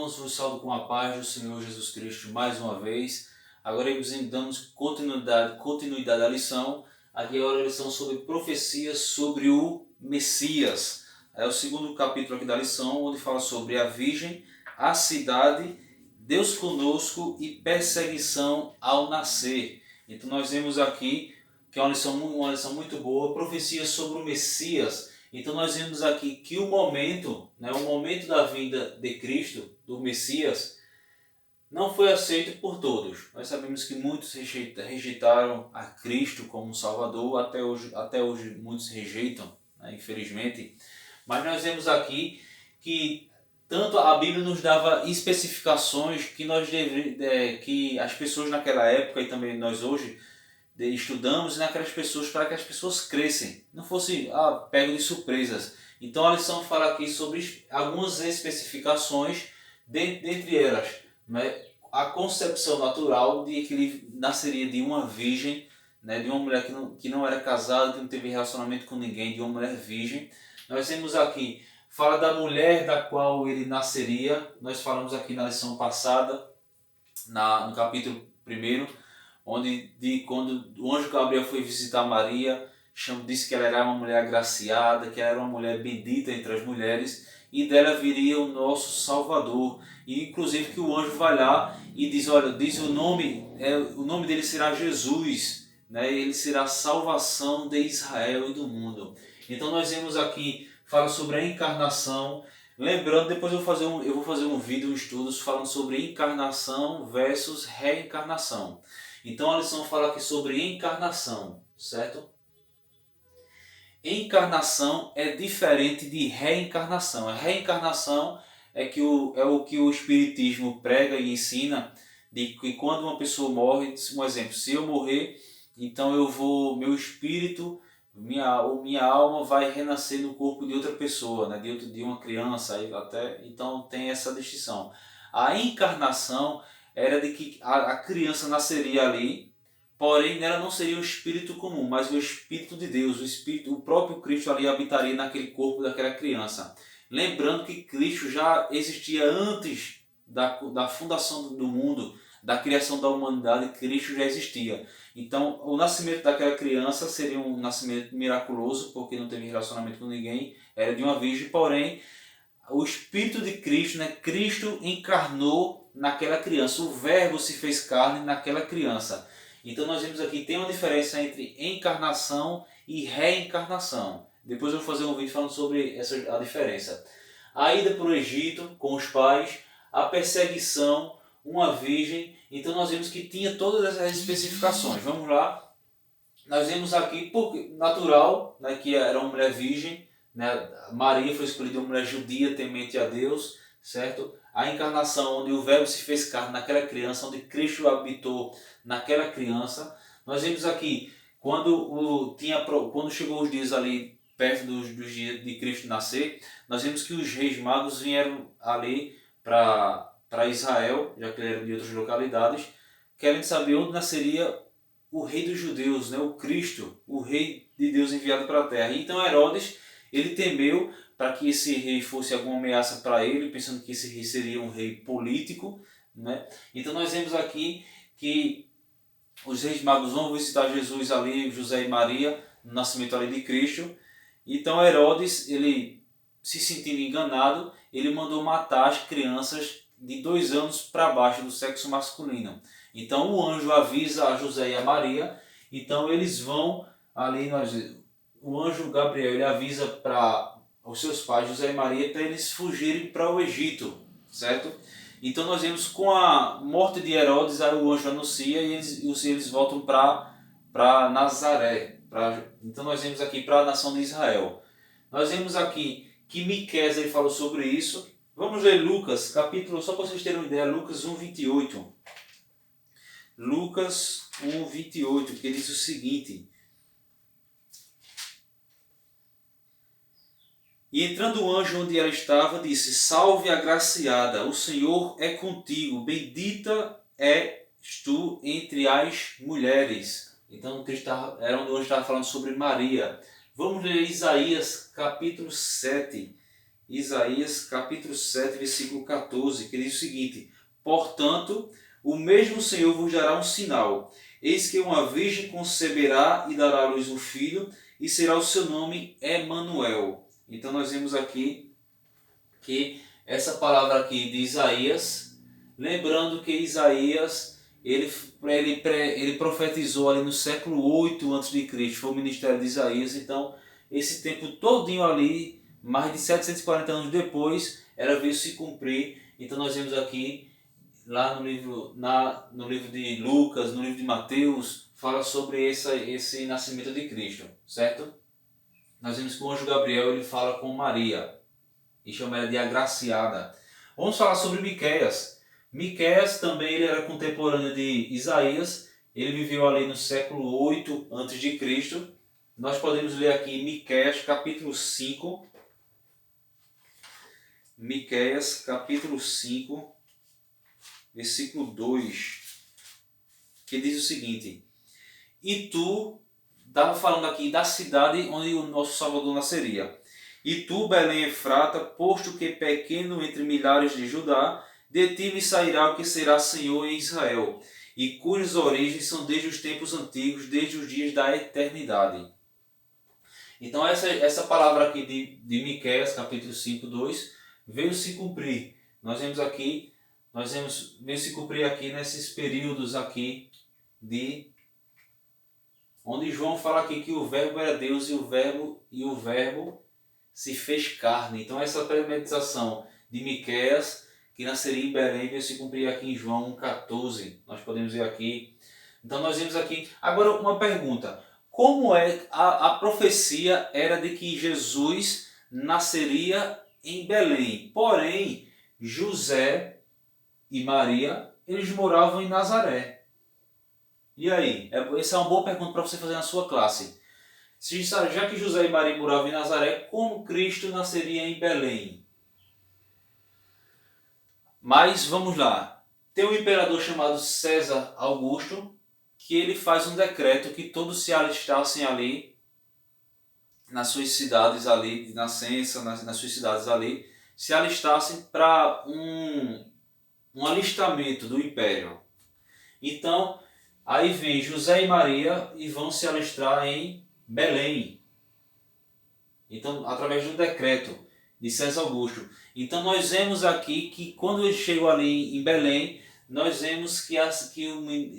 irmãos, vos saúdo com a paz do Senhor Jesus Cristo mais uma vez. Agora damos continuidade à lição. Aqui agora a lição sobre profecias sobre o Messias. É o segundo capítulo aqui da lição, onde fala sobre a virgem, a cidade, Deus conosco e perseguição ao nascer. Então nós vemos aqui que é uma lição muito boa, profecias sobre o Messias. Então nós vemos aqui que o momento da vinda de Cristo, do Messias, não foi aceito por todos. Nós sabemos que muitos rejeitaram a Cristo como Salvador, até hoje muitos rejeitam, né, infelizmente. Mas nós vemos aqui que tanto a Bíblia nos dava especificações que as pessoas naquela época e também nós hoje estudamos naquelas pessoas para que as pessoas crescem, não fosse pego de surpresas. Então a lição fala aqui sobre algumas especificações, dentre elas, né, a concepção natural de que ele nasceria de uma virgem, né, de uma mulher que não era casada, que não teve relacionamento com ninguém, de uma mulher virgem. Nós temos aqui, fala da mulher da qual ele nasceria. Nós falamos aqui na lição passada, no capítulo 1, quando o anjo Gabriel foi visitar Maria, disse que ela era uma mulher agraciada, que ela era uma mulher bendita entre as mulheres, e dela viria o nosso Salvador. E inclusive que o anjo vai lá e diz, olha, diz o nome dele será Jesus, né? Ele será a salvação de Israel e do mundo. Então nós vemos aqui, fala sobre a encarnação. Lembrando, depois eu vou fazer um vídeo, um estudo falando sobre encarnação versus reencarnação. Então a lição fala aqui sobre encarnação, certo? Encarnação é diferente de reencarnação. A reencarnação é o que o Espiritismo prega e ensina, de que quando uma pessoa morre, um exemplo, se eu morrer, então meu espírito, minha alma vai renascer no corpo de outra pessoa, né? de uma criança, então tem essa distinção. A encarnação era de que a criança nasceria ali, porém nela não seria um espírito comum, mas o Espírito de Deus, o próprio Cristo ali habitaria naquele corpo daquela criança. Lembrando que Cristo já existia antes da fundação do mundo, da criação da humanidade, Cristo já existia. Então o nascimento daquela criança seria um nascimento miraculoso, porque não teve relacionamento com ninguém, era de uma virgem, porém o Espírito de Cristo, né? Cristo encarnou naquela criança, o Verbo se fez carne naquela criança. Então nós vemos aqui, tem uma diferença entre encarnação e reencarnação. Depois eu vou fazer um vídeo falando sobre a diferença. A ida para o Egito com os pais, a perseguição, uma virgem. Então nós vemos que tinha todas essas especificações. Vamos lá. Nós vemos aqui, natural, né, que era uma mulher virgem, né? Maria foi escolhida uma mulher judia, temente a Deus, certo? A encarnação, onde o Verbo se fez carne naquela criança, onde Cristo habitou naquela criança. Nós vemos aqui, quando chegou os dias ali, perto dos dias de Cristo nascer, nós vemos que os reis magos vieram ali para Israel, já que ele era de outras localidades, querendo saber onde nasceria o rei dos judeus, né? O Cristo, o rei de Deus enviado para a terra. Então Herodes, ele temeu para que esse rei fosse alguma ameaça para ele, pensando que esse rei seria um rei político, né? Então nós vemos aqui que os reis magos vão visitar Jesus ali, José e Maria, no nascimento ali de Cristo. Então Herodes, ele se sentindo enganado, ele mandou matar as crianças de 2 anos para baixo do sexo masculino. Então o anjo avisa a José e a Maria, então eles vão ali, o anjo Gabriel ele avisa para os seus pais, José e Maria, para eles fugirem para o Egito, certo? Então nós vemos com a morte de Herodes, aí o anjo anuncia e eles voltam para Nazaré. Então nós vemos aqui para a nação de Israel. Nós vemos aqui que Miqueias ele falou sobre isso. Vamos ler Lucas, capítulo, só para vocês terem uma ideia, Lucas 1:28. Lucas 1:28, que diz o seguinte: E entrando o anjo onde ela estava, disse: Salve, agraciada, o Senhor é contigo, bendita és tu entre as mulheres. Então era onde o anjo estava falando sobre Maria. Vamos ler Isaías capítulo 7, Isaías capítulo 7, versículo 14, que diz o seguinte: portanto, o mesmo Senhor vos dará um sinal. Eis que uma virgem conceberá e dará à luz um filho, e será o seu nome Emanuel. Então nós vemos aqui que essa palavra aqui de Isaías, lembrando que Isaías ele profetizou ali no século 8 a.C., foi o ministério de Isaías. Então esse tempo todinho ali, mais de 740 anos depois, era veio se cumprir. Então nós vemos aqui lá no livro de Lucas, no livro de Mateus, fala sobre esse nascimento de Cristo, certo? Nós vemos que o anjo Gabriel ele fala com Maria e chama ela de agraciada. Vamos falar sobre Miqueias. Miqueias também ele era contemporâneo de Isaías, ele viveu ali no século 8 a.C. Nós podemos ler aqui Miqueias capítulo 5. Miqueias capítulo 5, versículo 2, que diz o seguinte: e tu, estava falando aqui da cidade onde o nosso Salvador nasceria. E tu, Belém Efrata, posto que pequeno entre milhares de Judá, de ti me sairá o que será Senhor em Israel, e cujas origens são desde os tempos antigos, desde os dias da eternidade. Então essa palavra aqui de Miqueias, capítulo 5, 2, veio se cumprir. Veio se cumprir aqui nesses períodos aqui onde João fala aqui que o verbo era Deus e o verbo se fez carne. Então essa premeditação de Miqueias, que nasceria em Belém, veio se cumprir aqui em João 14. Nós podemos ver aqui. Então nós vemos aqui. Agora uma pergunta. Como é a profecia era de que Jesus nasceria em Belém? Porém, José e Maria, eles moravam em Nazaré. E aí? Essa é uma boa pergunta para você fazer na sua classe. Já que José e Maria moravam em Nazaré, como Cristo nasceria em Belém? Mas vamos lá. Tem um imperador chamado César Augusto, que ele faz um decreto que todos se alistassem ali nas suas cidades ali de nascença, nas suas cidades ali, se alistassem para um alistamento do império. Então, aí vem José e Maria e vão se alistar em Belém. Então, através de um decreto de César Augusto. Então, nós vemos aqui que quando eles chegam ali em Belém, nós vemos que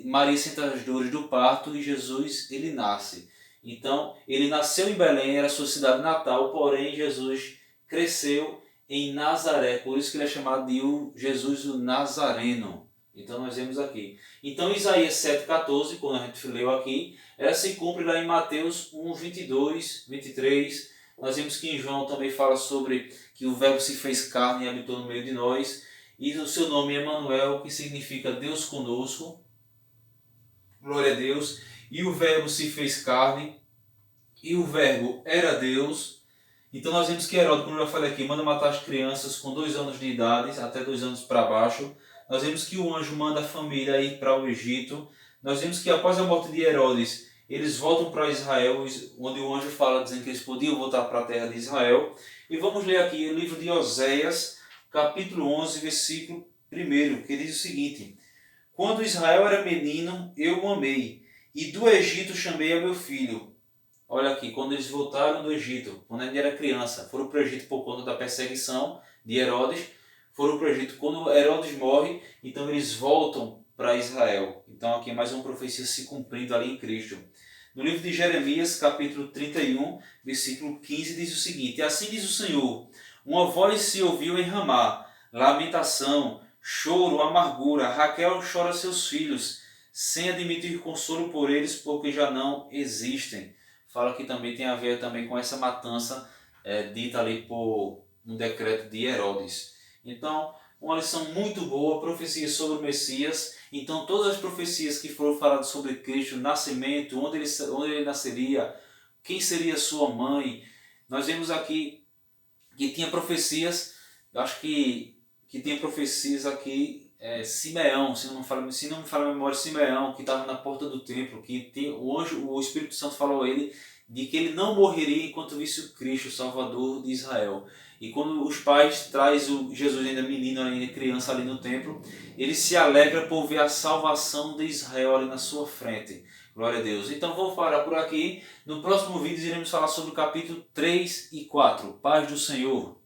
Maria sente as dores do parto e Jesus ele nasce. Então, ele nasceu em Belém, era a sua cidade natal, porém Jesus cresceu em Nazaré, por isso que ele é chamado de Jesus o Nazareno. Então nós vemos aqui. Então Isaías 7,14, quando a gente leu aqui, ela se cumpre lá em Mateus 1, 22, 23. Nós vemos que em João também fala sobre que o verbo se fez carne e habitou no meio de nós. E o seu nome é Emanuel, que significa Deus conosco. Glória a Deus. E o verbo se fez carne. E o verbo era Deus. Então nós vemos que Herodes, como eu já falei aqui, manda matar as crianças com 2 anos de idade, até 2 anos para baixo. Nós vemos que o anjo manda a família ir para o Egito. Nós vemos que após a morte de Herodes, eles voltam para Israel, onde o anjo fala dizendo que eles podiam voltar para a terra de Israel. E vamos ler aqui o livro de Oséias, capítulo 11, versículo 1, que diz o seguinte: quando Israel era menino, eu o amei, e do Egito chamei a meu filho. Olha aqui, quando eles voltaram do Egito, quando ele era criança, foram para o Egito por conta da perseguição de Herodes, foram para o Egito. Quando Herodes morre, então eles voltam para Israel. Então aqui é mais uma profecia se cumprindo ali em Cristo. No livro de Jeremias, capítulo 31, versículo 15, diz o seguinte: assim diz o Senhor, uma voz se ouviu em Ramá, lamentação, choro, amargura, Raquel chora seus filhos, sem admitir consolo por eles, porque já não existem. Fala que também tem a ver também com essa matança dita ali por um decreto de Herodes. Então, uma lição muito boa, profecia sobre o Messias. Então, todas as profecias que foram faladas sobre Cristo, nascimento, onde ele nasceria, quem seria sua mãe, nós vemos aqui que tinha profecias, eu acho que tinha profecias aqui, Simeão, se não me fala a memória, Simeão, que estava na porta do templo, que o Espírito Santo falou a ele de que ele não morreria enquanto visse o Cristo, o Salvador de Israel. E quando os pais trazem o Jesus ainda menino, ainda criança ali no templo, ele se alegra por ver a salvação de Israel ali na sua frente. Glória a Deus. Então vamos parar por aqui. No próximo vídeo iremos falar sobre o capítulo 3 e 4. Paz do Senhor.